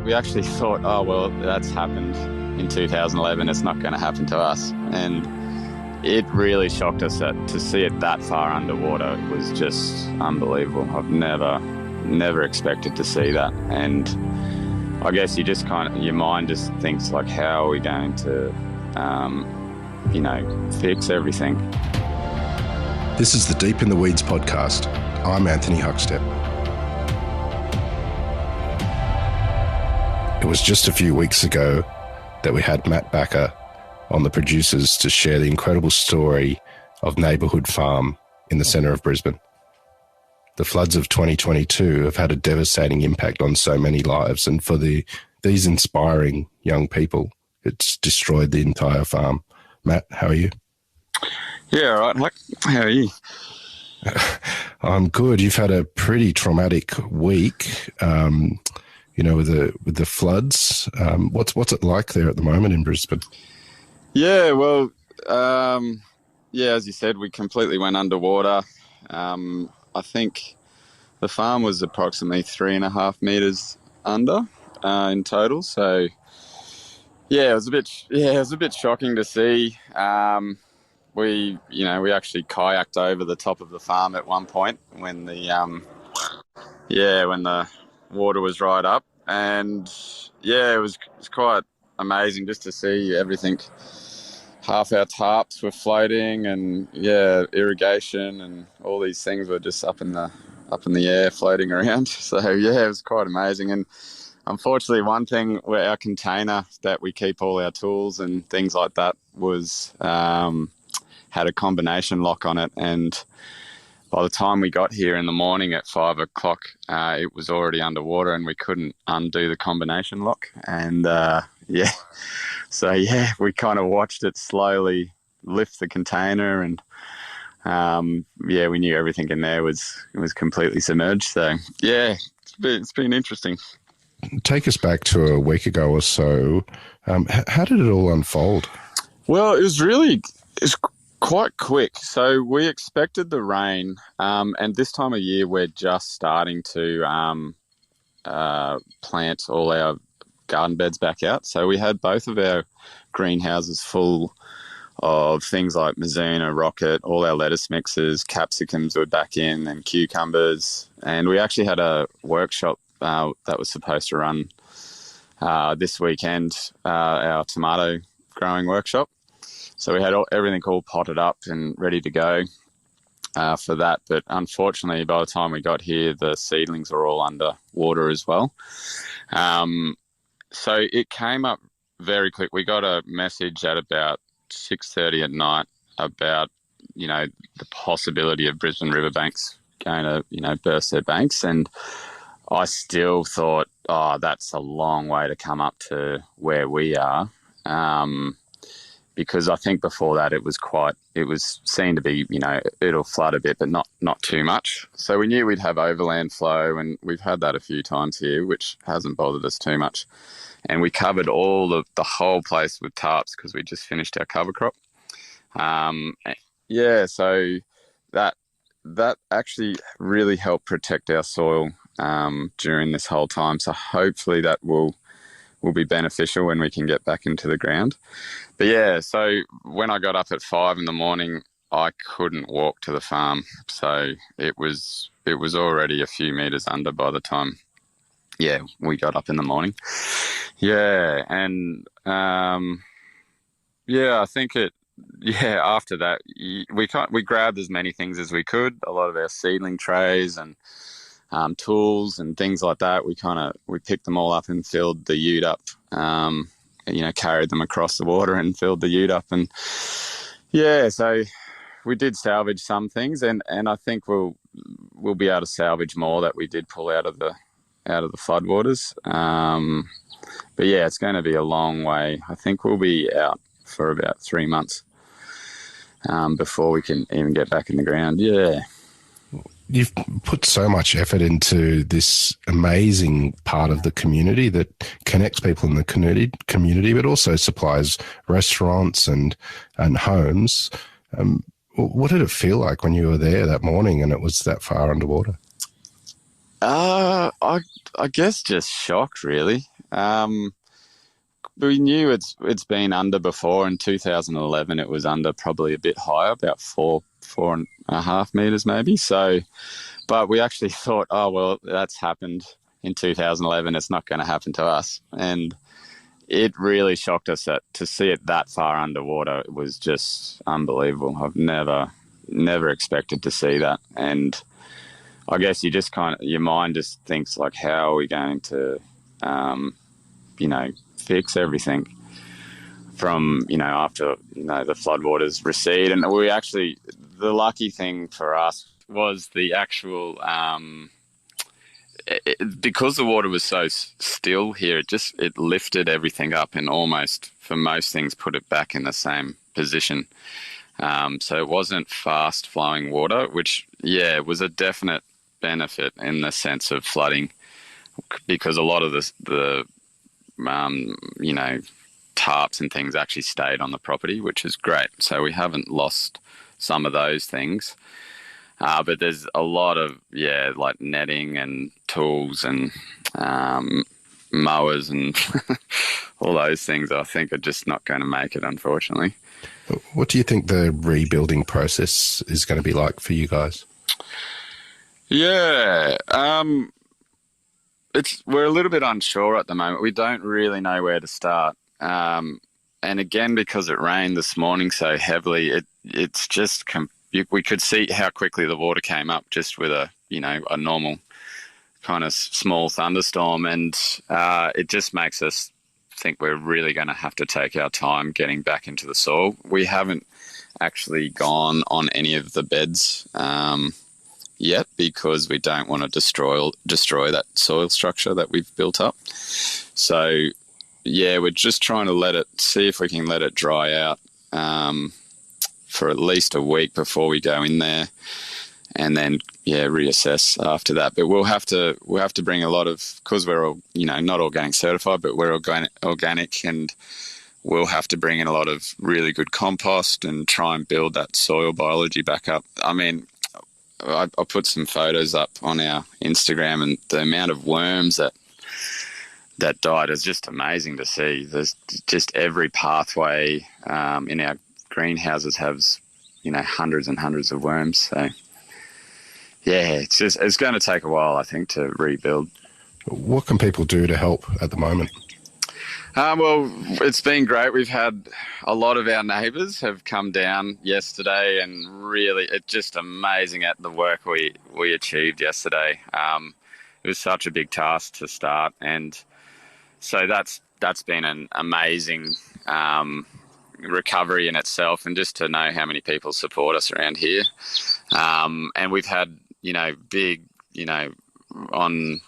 we actually thought, oh, well, that's happened in 2011. It's not going to happen to us. And it really shocked us to see it that far underwater. It was just unbelievable. I've never expected to see that. And I guess you just your mind just thinks like, how are we going to, fix everything? This is the Deep in the Weeds podcast. I'm Anthony Huckstep. It was just a few weeks ago that we had Matt Bakker on the producers to share the incredible story of Neighbourhood Farm in the centre of Brisbane. The floods of 2022 have had a devastating impact on so many lives, and for these inspiring young people, it's destroyed the entire farm. Matt, how are you? Yeah, all right, Huck. How are you? I'm good. You've had a pretty traumatic week, with the floods. What's it like there at the moment in Brisbane? Yeah, well, as you said, we completely went underwater. I think the farm was approximately 3.5 meters under in total. So, yeah, it was a bit shocking to see. We actually kayaked over the top of the farm at one point when the water was right up, and it was quite amazing just to see everything. Half our tarps were floating, and irrigation and all these things were just up in the air floating around. So it was quite amazing. And unfortunately, one thing where our container that we keep all our tools and things like that was had a combination lock on it, and by the time we got here in the morning at 5 o'clock, it was already underwater and we couldn't undo the combination lock. And we kind of watched it slowly lift the container, and we knew everything in there was completely submerged. So it's been interesting. Take us back to a week ago or so. How did it all unfold? Well, it's quite quick. So we expected the rain, and this time of year we're just starting to plant all our garden beds back out. So we had both of our greenhouses full of things like Mizuna, rocket, all our lettuce mixes, capsicums were back in, and cucumbers. And we actually had a workshop that was supposed to run this weekend, our tomato growing workshop. So we had everything all potted up and ready to go for that. But unfortunately, by the time we got here, the seedlings were all under water as well. So it came up very quick. We got a message at about 6:30 at night about, the possibility of Brisbane riverbanks going to, burst their banks. And I still thought, that's a long way to come up to where we are. Because I think before that it was seen to be, it'll flood a bit, but not too much. So we knew we'd have overland flow, and we've had that a few times here, which hasn't bothered us too much. And we covered the whole place with tarps because we just finished our cover crop. So that actually really helped protect our soil during this whole time. So hopefully that will be beneficial when we can get back into the ground. But so when I got up at 5 in the morning, I couldn't walk to the farm. So it was already a few meters under by the time, we got up in the morning. I think after that, we grabbed as many things as we could, a lot of our seedling trays and tools and things like that. We picked them all up and filled the ute up, carried them across the water and filled the ute up. And so we did salvage some things, and I think we'll be able to salvage more that we did pull out of the floodwaters. But it's going to be a long way. I think we'll be out for about 3 months before we can even get back in the ground. You've put so much effort into this amazing part of the community that connects people in the community, but also supplies restaurants and homes. What did it feel like when you were there that morning and it was that far underwater? I guess just shocked, really. We knew it's been under before. In 2011, it was under probably a bit higher, about 4.5 meters maybe. So, but we actually thought, oh well, that's happened in 2011. It's not going to happen to us, and it really shocked us that to see it that far underwater. It was just unbelievable. I've never expected to see that, and I guess you just your mind just thinks like, how are we going to, um, fix everything from, after, the floodwaters recede. And the lucky thing for us was the actual, because the water was so still here, it lifted everything up and almost, for most things, put it back in the same position. So it wasn't fast flowing water, which, yeah, was a definite benefit in the sense of flooding, because a lot of the tarps and things actually stayed on the property, which is great. So we haven't lost some of those things. But there's a lot of, like netting and tools and mowers and all those things I think are just not going to make it, unfortunately. What do you think the rebuilding process is going to be like for you guys? Yeah, we're a little bit unsure at the moment. We don't really know where to start. And again, because it rained this morning so heavily, it's just we could see how quickly the water came up just with a normal kind of small thunderstorm, and it just makes us think we're really going to have to take our time getting back into the soil. We haven't actually gone on any of the beds yet, because we don't want to destroy that soil structure that we've built up. So yeah, we're just trying to see if we can let it dry out for at least a week before we go in there, and then reassess after that. But we'll have to bring a lot of, because we're all not organic certified, but we're organic, and we'll have to bring in a lot of really good compost and try and build that soil biology back up. I mean, I put some photos up on our Instagram, and the amount of worms that died is just amazing to see. There's just every pathway in our greenhouses has hundreds and hundreds of worms. So yeah, it's going to take a while, I think, to rebuild. What can people do to help at the moment? Well, it's been great. We've had a lot of our neighbours have come down yesterday, and really, it's just amazing at the work we achieved yesterday. It was such a big task to start, and so that's been an amazing recovery in itself, and just to know how many people support us around here. And we've had big on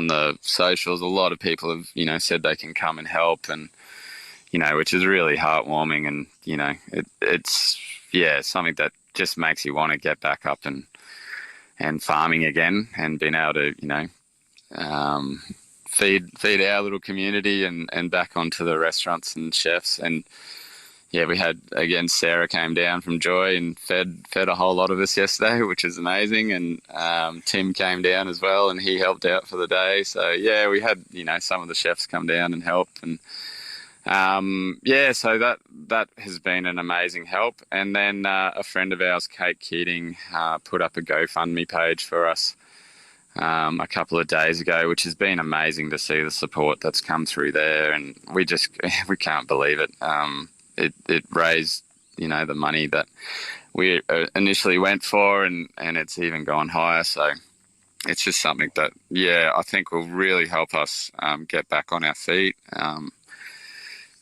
the socials, a lot of people have said they can come and help, and which is really heartwarming, and it's something that just makes you want to get back up and farming again, and being able to feed our little community and back onto the restaurants and chefs. And yeah, we had, again, Sarah came down from Joy and fed a whole lot of us yesterday, which is amazing. And Tim came down as well, and he helped out for the day. So yeah, we had some of the chefs come down and help, and so that has been an amazing help. And then a friend of ours, Kate Keating, put up a GoFundMe page for us a couple of days ago, which has been amazing to see the support that's come through there, and we can't believe it. It raised, the money that we initially went for, and it's even gone higher. So it's just something that, I think will really help us get back on our feet. So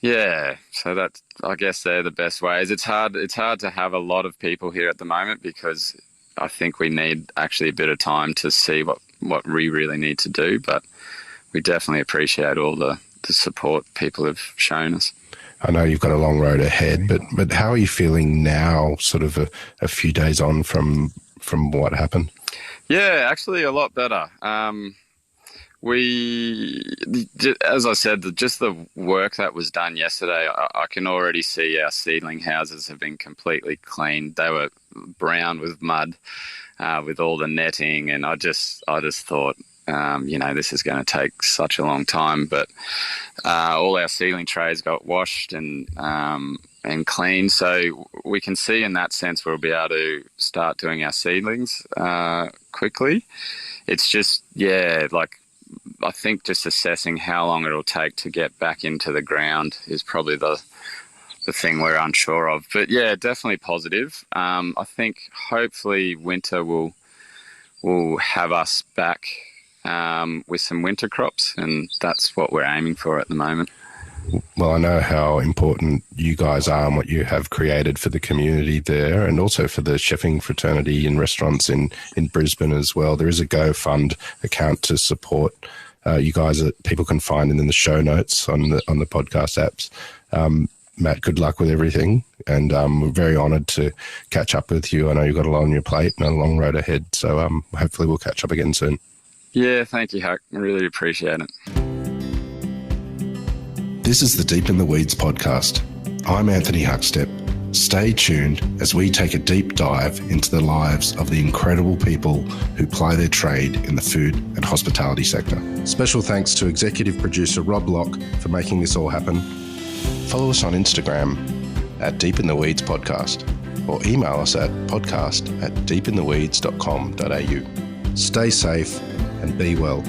that, I guess they're the best ways. It's hard to have a lot of people here at the moment, because I think we need actually a bit of time to see what we really need to do. But we definitely appreciate all the support people have shown us. I know you've got a long road ahead, but how are you feeling now, sort of a few days on from what happened? Yeah, actually a lot better. As I said, just the work that was done yesterday, I can already see our seedling houses have been completely cleaned. They were brown with mud, with all the netting, and I just thought, this is going to take such a long time. But all our seedling trays got washed and cleaned, so we can see in that sense we'll be able to start doing our seedlings quickly. It's just, I think just assessing how long it'll take to get back into the ground is probably the thing we're unsure of. But yeah, definitely positive. I think hopefully winter will have us back with some winter crops, and that's what we're aiming for at the moment. Well, I know how important you guys are and what you have created for the community there, and also for the chefing fraternity and restaurants in Brisbane as well. There is a GoFund account to support you guys that people can find in the show notes on the podcast apps. Matt, good luck with everything, and we're very honoured to catch up with you. I know you've got a lot on your plate and a long road ahead, so hopefully we'll catch up again soon. Yeah, thank you, Huck. I really appreciate it. This is the Deep in the Weeds podcast. I'm Anthony Huckstep. Stay tuned as we take a deep dive into the lives of the incredible people who ply their trade in the food and hospitality sector. Special thanks to executive producer Rob Locke for making this all happen. Follow us on Instagram at Deep in the Weeds Podcast, or email us at podcast@deepintheweeds.com.au. Stay safe and be well.